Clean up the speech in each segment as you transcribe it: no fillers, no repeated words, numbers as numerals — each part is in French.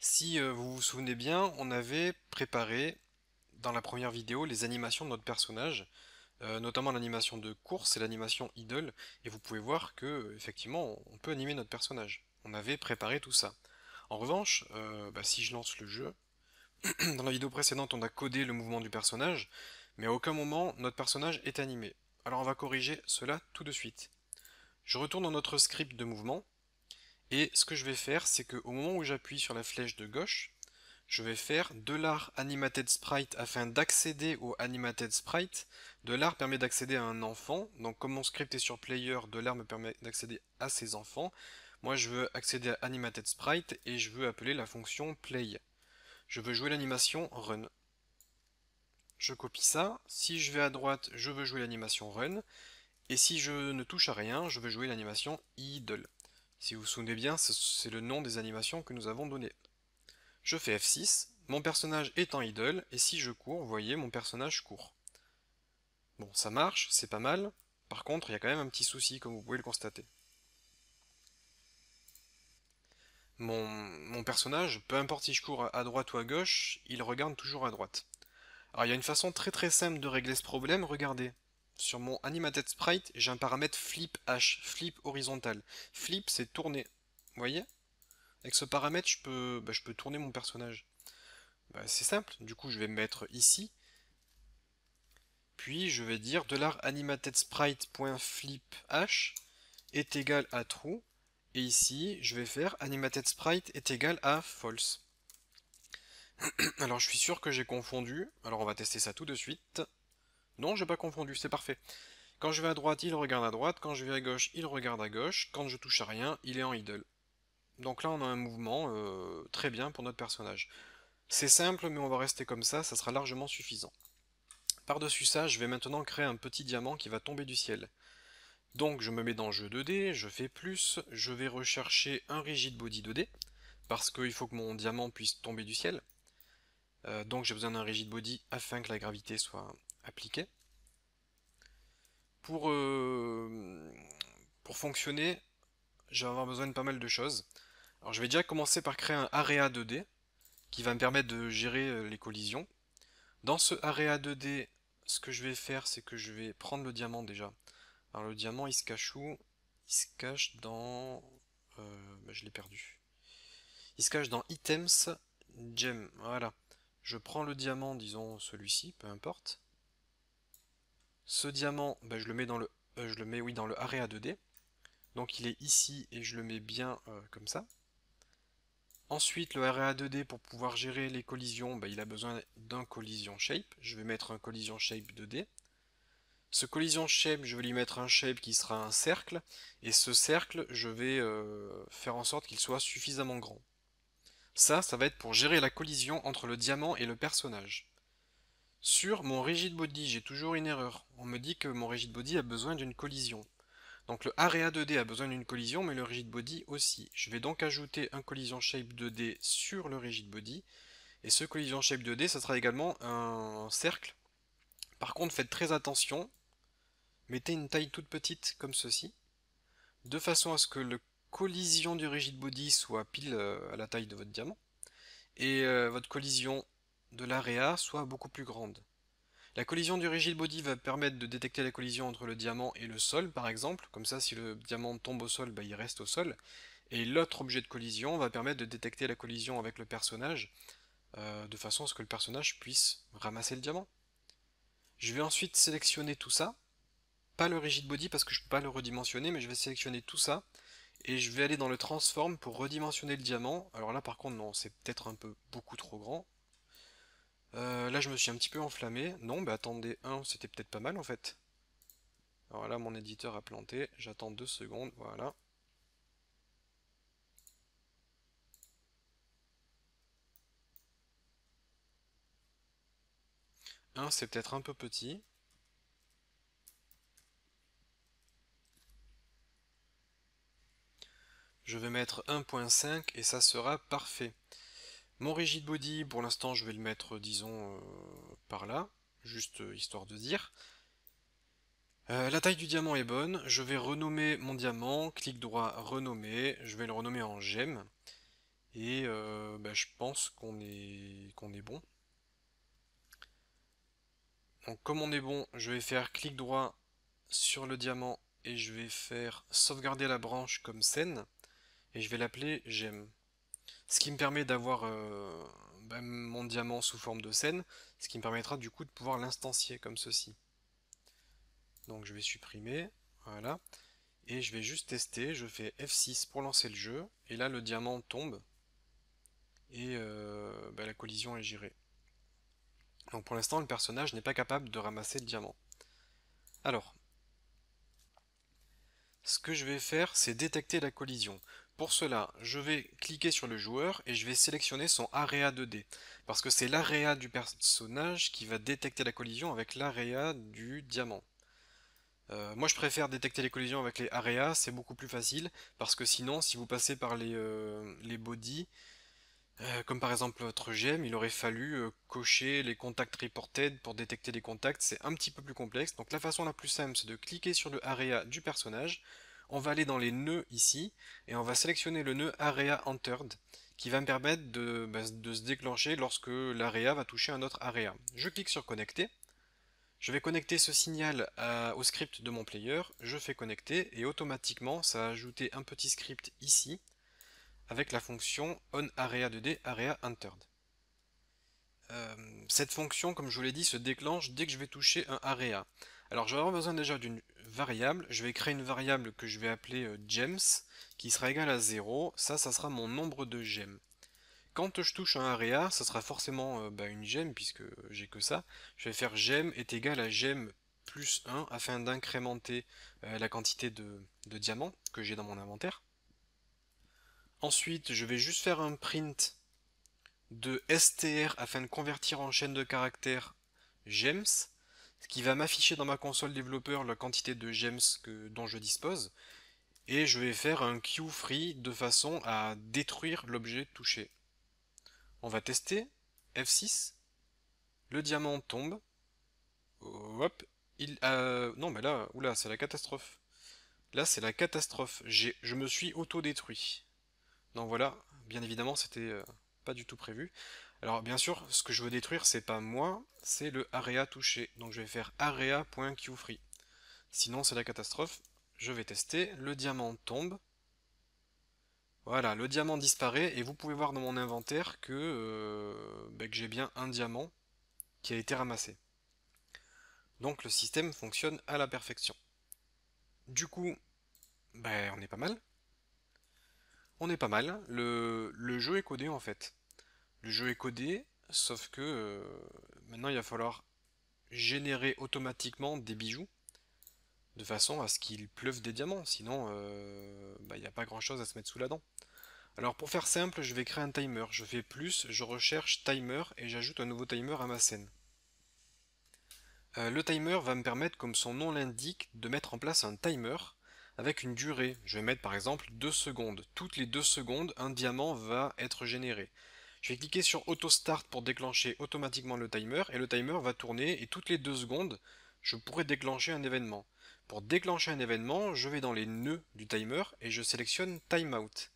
Si vous vous souvenez bien, on avait préparé dans la première vidéo les animations de notre personnage, notamment l'animation de course et l'animation idle, et vous pouvez voir que effectivement on peut animer notre personnage. On avait préparé tout ça. En revanche, si je lance le jeu, dans la vidéo précédente on a codé le mouvement du personnage, mais à aucun moment notre personnage est animé. Alors on va corriger cela tout de suite. Je retourne dans notre script de mouvement, et ce que je vais faire, c'est qu'au moment où j'appuie sur la flèche de gauche, je vais faire $animated sprite afin d'accéder au animated sprite. Permet d'accéder à un enfant, donc comme mon script est sur player, me permet d'accéder à ses enfants. Moi je veux accéder à animated sprite et je veux appeler la fonction play. Je veux jouer l'animation run. Je copie ça, si je vais à droite, je veux jouer l'animation run, et si je ne touche à rien, je veux jouer l'animation idle. Si vous vous souvenez bien, c'est le nom des animations que nous avons donné. Je fais F6, mon personnage est en idle, et si je cours, vous voyez, mon personnage court. Bon, ça marche, c'est pas mal. Par contre, il y a quand même un petit souci, comme vous pouvez le constater. Mon personnage, peu importe si je cours à droite ou à gauche, il regarde toujours à droite. Alors, il y a une façon très très simple de régler ce problème, regardez. Sur mon animated sprite, j'ai un paramètre flip H, flip horizontal. Flip, c'est tourner. Vous voyez? Avec ce paramètre, je peux tourner mon personnage. C'est simple, du coup je vais me mettre ici, puis je vais dire $animatedSprite.flipH est égal à true, et ici je vais faire animatedSprite est égal à false. Alors je suis sûr que j'ai confondu, alors on va tester ça tout de suite. Non, j'ai pas confondu, c'est parfait. Quand je vais à droite, il regarde à droite, quand je vais à gauche, il regarde à gauche, quand je touche à rien, il est en idle. Donc là on a un mouvement très bien pour notre personnage. C'est simple, mais on va rester comme ça sera largement suffisant. Par-dessus ça, je vais maintenant créer un petit diamant qui va tomber du ciel. Donc je me mets dans jeu 2D, je fais plus, je vais rechercher un rigid body 2D, parce qu'il faut que mon diamant puisse tomber du ciel. Donc j'ai besoin d'un rigid body afin que la gravité soit appliquée. Pour, euh, pour fonctionner, je vais avoir besoin de pas mal de choses. Alors je vais déjà commencer par créer un area 2D qui va me permettre de gérer les collisions. Dans ce area 2D, ce que je vais faire, c'est que je vais prendre le diamant déjà. Alors le diamant, il se cache où? Il se cache dans... je l'ai perdu. Il se cache dans Items, Gem. Voilà. Je prends le diamant, disons celui-ci, peu importe. Ce diamant, je le mets dans je le mets oui dans le area 2D. Donc il est ici et je le mets bien comme ça. Ensuite, le area 2D pour pouvoir gérer les collisions, il a besoin d'un collision shape. Je vais mettre un collision shape 2D. Ce collision shape, je vais lui mettre un shape qui sera un cercle, et ce cercle, je vais faire en sorte qu'il soit suffisamment grand. Ça va être pour gérer la collision entre le diamant et le personnage. Sur mon rigid body, j'ai toujours une erreur. On me dit que mon rigid body a besoin d'une collision. Donc le area 2D a besoin d'une collision, mais le rigid body aussi. Je vais donc ajouter un collision shape 2D sur le rigid body, et ce collision shape 2D, ça sera également un cercle. Par contre, faites très attention, mettez une taille toute petite comme ceci, de façon à ce que la collision du rigid body soit pile à la taille de votre diamant, et votre collision de l'area soit beaucoup plus grande. La collision du rigid body va permettre de détecter la collision entre le diamant et le sol, par exemple, comme ça si le diamant tombe au sol, il reste au sol, et l'autre objet de collision va permettre de détecter la collision avec le personnage, de façon à ce que le personnage puisse ramasser le diamant. Je vais ensuite sélectionner tout ça, pas le rigid body parce que je ne peux pas le redimensionner, mais je vais sélectionner tout ça, et je vais aller dans le transform pour redimensionner le diamant. Alors là par contre non, c'est peut-être un peu beaucoup trop grand. Là je me suis un petit peu enflammé. Non, attendez, 1 c'était peut-être pas mal en fait. Alors là mon éditeur a planté, j'attends 2 secondes, voilà. 1 c'est peut-être un peu petit. Je vais mettre 1.5 et ça sera parfait. Mon rigid body, pour l'instant je vais le mettre disons par là, juste histoire de dire. La taille du diamant est bonne, je vais renommer mon diamant, clic droit, renommer, je vais le renommer en gemme. Et je pense qu'on est bon. Donc comme on est bon, je vais faire clic droit sur le diamant et je vais faire sauvegarder la branche comme scène et je vais l'appeler gemme. Ce qui me permet d'avoir mon diamant sous forme de scène, ce qui me permettra du coup de pouvoir l'instancier comme ceci. Donc je vais supprimer, voilà, et je vais juste tester, je fais F6 pour lancer le jeu, et là le diamant tombe, et la collision est gérée. Donc pour l'instant le personnage n'est pas capable de ramasser le diamant. Alors, ce que je vais faire, c'est détecter la collision. Pour cela, je vais cliquer sur le joueur et je vais sélectionner son area 2D. Parce que c'est l'area du personnage qui va détecter la collision avec l'area du diamant. Moi je préfère détecter les collisions avec les areas, c'est beaucoup plus facile. Parce que sinon, si vous passez par les bodies, comme par exemple votre gemme, il aurait fallu cocher les contacts reported pour détecter les contacts, c'est un petit peu plus complexe. Donc la façon la plus simple, c'est de cliquer sur le area du personnage. On va aller dans les nœuds ici, et on va sélectionner le nœud area entered, qui va me permettre de se déclencher lorsque l'area va toucher un autre area. Je clique sur connecter. Je vais connecter ce signal au script de mon player, je fais connecter, et automatiquement ça a ajouté un petit script ici, avec la fonction onArea2D AreaEntered. Cette fonction, comme je vous l'ai dit, se déclenche dès que je vais toucher un area. Alors je vais avoir besoin déjà d'une variable, je vais créer une variable que je vais appeler gems, qui sera égale à 0, ça sera mon nombre de gemmes. Quand je touche un area, ça sera forcément une gemme, puisque j'ai que ça. Je vais faire gemme est égal à gemme plus 1, afin d'incrémenter la quantité de diamants que j'ai dans mon inventaire. Ensuite, je vais juste faire un print de str afin de convertir en chaîne de caractères gems, ce qui va m'afficher dans ma console développeur la quantité de gems dont je dispose, et je vais faire un queueFree de façon à détruire l'objet touché. On va tester, F6, le diamant tombe, hop, non mais là, oula, c'est la catastrophe. Là c'est la catastrophe, je me suis auto-détruit. Donc voilà, bien évidemment c'était pas du tout prévu. Alors bien sûr, ce que je veux détruire, c'est pas moi, c'est le area touché. Donc je vais faire area.queueFree. Sinon c'est la catastrophe. Je vais tester, le diamant tombe. Voilà, le diamant disparaît et vous pouvez voir dans mon inventaire que j'ai bien un diamant qui a été ramassé. Donc le système fonctionne à la perfection. Du coup, on est pas mal. On est pas mal. Le jeu est codé en fait. Le jeu est codé, sauf que maintenant il va falloir générer automatiquement des bijoux de façon à ce qu'il pleuve des diamants, sinon il n'y a pas grand chose à se mettre sous la dent. Alors pour faire simple, je vais créer un timer, je fais plus, je recherche timer et j'ajoute un nouveau timer à ma scène. Le timer va me permettre, comme son nom l'indique, de mettre en place un timer avec une durée. Je vais mettre par exemple 2 secondes. Toutes les 2 secondes, un diamant va être généré. Je vais cliquer sur Auto Start pour déclencher automatiquement le timer et le timer va tourner et toutes les 2 secondes, je pourrai déclencher un événement. Pour déclencher un événement, je vais dans les nœuds du timer et je sélectionne Timeout.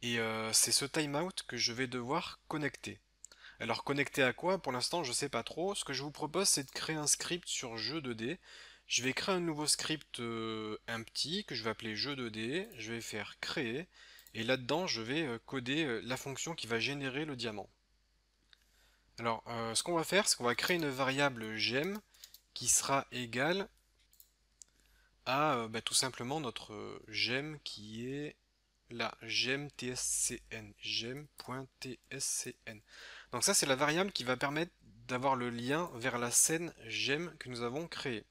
Et c'est ce timeout que je vais devoir connecter. Alors connecter à quoi? Pour l'instant, je sais pas trop. Ce que je vous propose, c'est de créer un script sur jeu 2D. Je vais créer un nouveau script empty que je vais appeler jeu 2D. Je vais faire créer. Et là-dedans, je vais coder la fonction qui va générer le diamant. Alors, ce qu'on va faire, c'est qu'on va créer une variable gem qui sera égale à tout simplement notre gem qui est la gem.tscn, gem.tscn. Donc ça c'est la variable qui va permettre d'avoir le lien vers la scène gem que nous avons créée.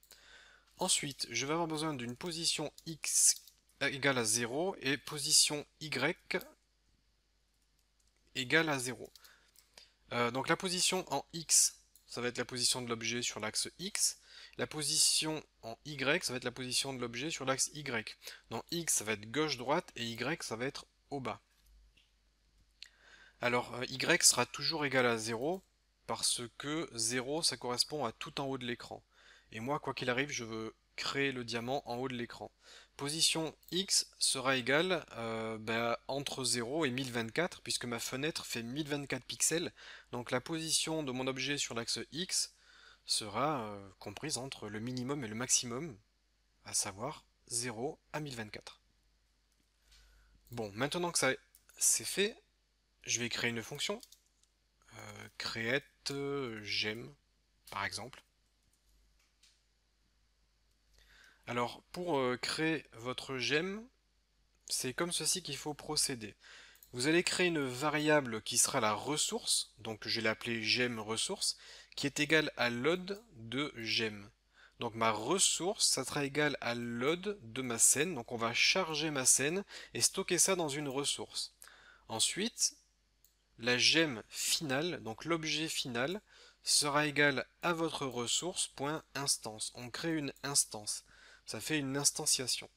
Ensuite, je vais avoir besoin d'une position x égale à 0 et position y égale à 0. Donc la position en x, ça va être la position de l'objet sur l'axe x. La position en y, ça va être la position de l'objet sur l'axe y. Donc x, ça va être gauche-droite et y, ça va être au bas. Alors y sera toujours égal à 0 parce que 0, ça correspond à tout en haut de l'écran. Et moi, quoi qu'il arrive, je veux créer le diamant en haut de l'écran. position X sera égale entre 0 et 1024, puisque ma fenêtre fait 1024 pixels. Donc la position de mon objet sur l'axe X sera comprise entre le minimum et le maximum, à savoir 0 à 1024. Bon, maintenant que ça c'est fait, je vais créer une fonction, create gem par exemple. Alors pour créer votre gem, c'est comme ceci qu'il faut procéder. Vous allez créer une variable qui sera la ressource, donc je vais l'appeler gem ressource, qui est égale à load de gem. Donc ma ressource, ça sera égal à load de ma scène, donc on va charger ma scène et stocker ça dans une ressource. Ensuite, la gemme finale, donc l'objet final, sera égal à votre ressource.instance. On crée une instance. Ça fait une instantiation.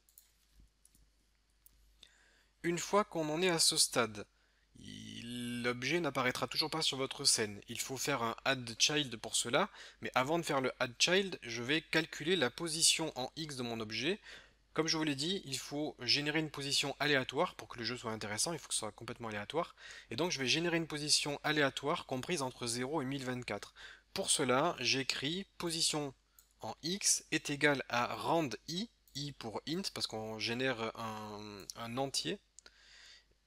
Une fois qu'on en est à ce stade, l'objet n'apparaîtra toujours pas sur votre scène. Il faut faire un add child pour cela, mais avant de faire le add child, je vais calculer la position en X de mon objet. Comme je vous l'ai dit, il faut générer une position aléatoire pour que le jeu soit intéressant, il faut que ce soit complètement aléatoire. Et donc je vais générer une position aléatoire comprise entre 0 et 1024. Pour cela, j'écris position en X est égal à rand i pour int, parce qu'on génère un entier.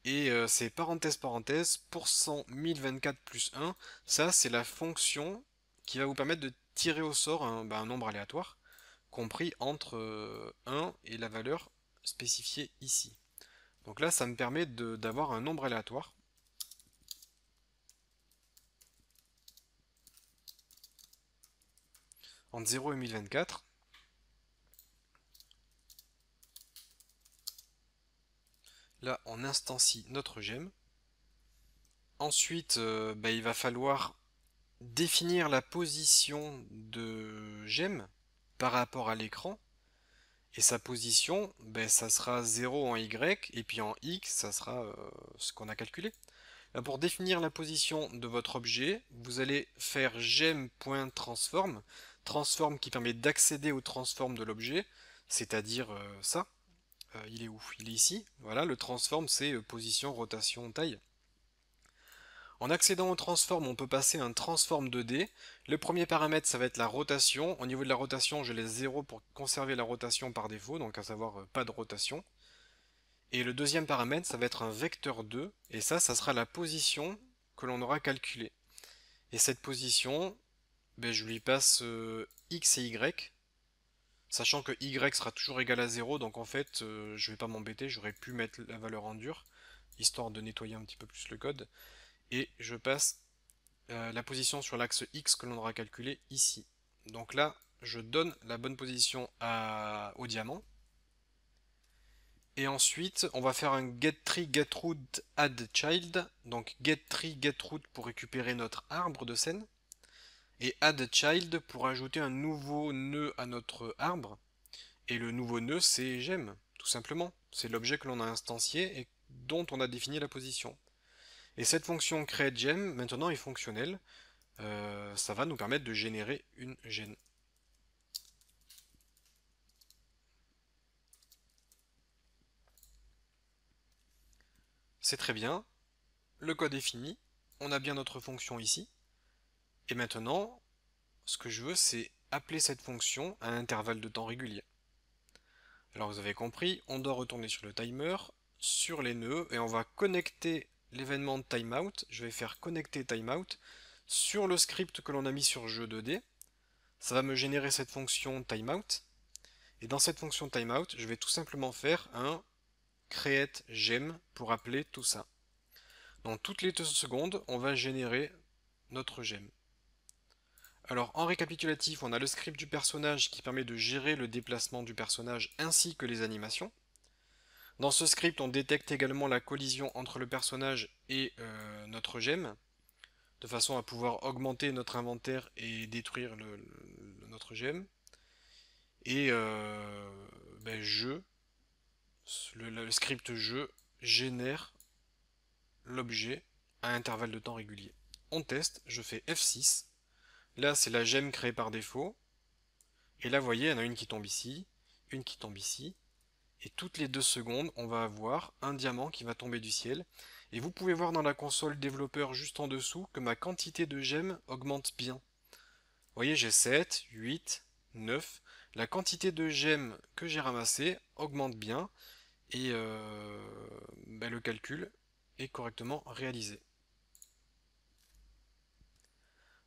Et c'est parenthèse parenthèse, %1024 plus 1, ça c'est la fonction qui va vous permettre de tirer au sort un nombre aléatoire, compris entre 1 et la valeur spécifiée ici. Donc là ça me permet d'avoir un nombre aléatoire. Entre 0 et 1024. Là on instancie notre gemme. Ensuite il va falloir définir la position de gemme par rapport à l'écran. Et sa position, ça sera 0 en Y, et puis en X, ça sera ce qu'on a calculé. Là, pour définir la position de votre objet, vous allez faire gem.transform, transform qui permet d'accéder au transform de l'objet, c'est-à-dire ça. Il est où? Il est ici. Voilà, le transform c'est position, rotation, taille. En accédant au transform, on peut passer un transform 2D. Le premier paramètre, ça va être la rotation. Au niveau de la rotation, je laisse 0 pour conserver la rotation par défaut, donc à savoir pas de rotation. Et le deuxième paramètre, ça va être un vecteur 2, et ça sera la position que l'on aura calculée. Et cette position, je lui passe x et y, sachant que y sera toujours égal à 0, donc en fait, je vais pas m'embêter, j'aurais pu mettre la valeur en dur, histoire de nettoyer un petit peu plus le code. Et je passe la position sur l'axe X que l'on aura calculé ici. Donc là, je donne la bonne position au diamant. Et ensuite, on va faire un getTree, getRoot, addChild. Donc getTree, getRoot pour récupérer notre arbre de scène. Et addChild pour ajouter un nouveau nœud à notre arbre. Et le nouveau nœud, c'est gem, tout simplement. C'est l'objet que l'on a instancié et dont on a défini la position. Et cette fonction createGem, maintenant, est fonctionnelle. Ça va nous permettre de générer une gemme. C'est très bien. Le code est fini. On a bien notre fonction ici. Et maintenant, ce que je veux, c'est appeler cette fonction à un intervalle de temps régulier. Alors vous avez compris, on doit retourner sur le timer, sur les nœuds, et on va connecter l'événement timeout. Je vais faire connecter timeout sur le script que l'on a mis sur jeu 2D. Ça va me générer cette fonction timeout. Et dans cette fonction timeout, je vais tout simplement faire un create gem pour appeler tout ça. Donc toutes les 2 secondes, on va générer notre gemme. Alors en récapitulatif, on a le script du personnage qui permet de gérer le déplacement du personnage ainsi que les animations. Dans ce script, on détecte également la collision entre le personnage et notre gemme, de façon à pouvoir augmenter notre inventaire et détruire notre gemme. Et le script jeu génère l'objet à intervalle de temps régulier. On teste, je fais F6. Là, c'est la gemme créée par défaut. Et là, vous voyez, il y en a une qui tombe ici, une qui tombe ici, Et toutes les 2 secondes, on va avoir un diamant qui va tomber du ciel. Et vous pouvez voir dans la console développeur juste en dessous que ma quantité de gemmes augmente bien. Vous voyez, j'ai 7, 8, 9. La quantité de gemmes que j'ai ramassées augmente bien et ben, le calcul est correctement réalisé.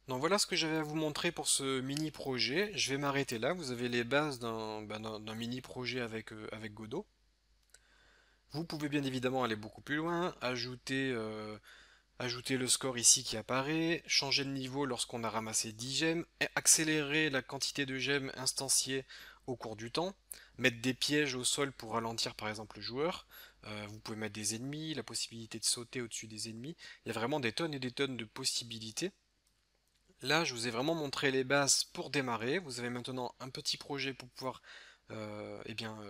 Donc voilà ce que j'avais à vous montrer pour ce mini projet. Je vais m'arrêter là. Vous avez les bases d'un mini projet avec Godot. Vous pouvez bien évidemment aller beaucoup plus loin, ajouter le score ici qui apparaît, changer de niveau lorsqu'on a ramassé 10 gemmes, accélérer la quantité de gemmes instanciées au cours du temps, mettre des pièges au sol pour ralentir par exemple le joueur, vous pouvez mettre des ennemis, la possibilité de sauter au-dessus des ennemis, il y a vraiment des tonnes et des tonnes de possibilités. Là, je vous ai vraiment montré les bases pour démarrer. Vous avez maintenant un petit projet pour pouvoir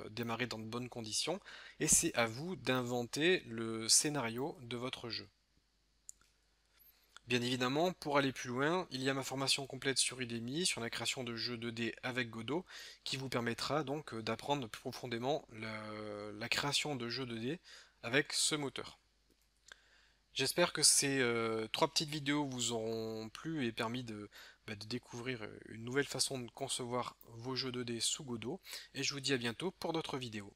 démarrer dans de bonnes conditions. Et c'est à vous d'inventer le scénario de votre jeu. Bien évidemment, pour aller plus loin, il y a ma formation complète sur Udemy, sur la création de jeux 2D avec Godot, qui vous permettra donc d'apprendre plus profondément la création de jeux 2D avec ce moteur. J'espère que ces 3 petites vidéos vous auront plu et permis de découvrir une nouvelle façon de concevoir vos jeux 2D sous Godot. Et je vous dis à bientôt pour d'autres vidéos.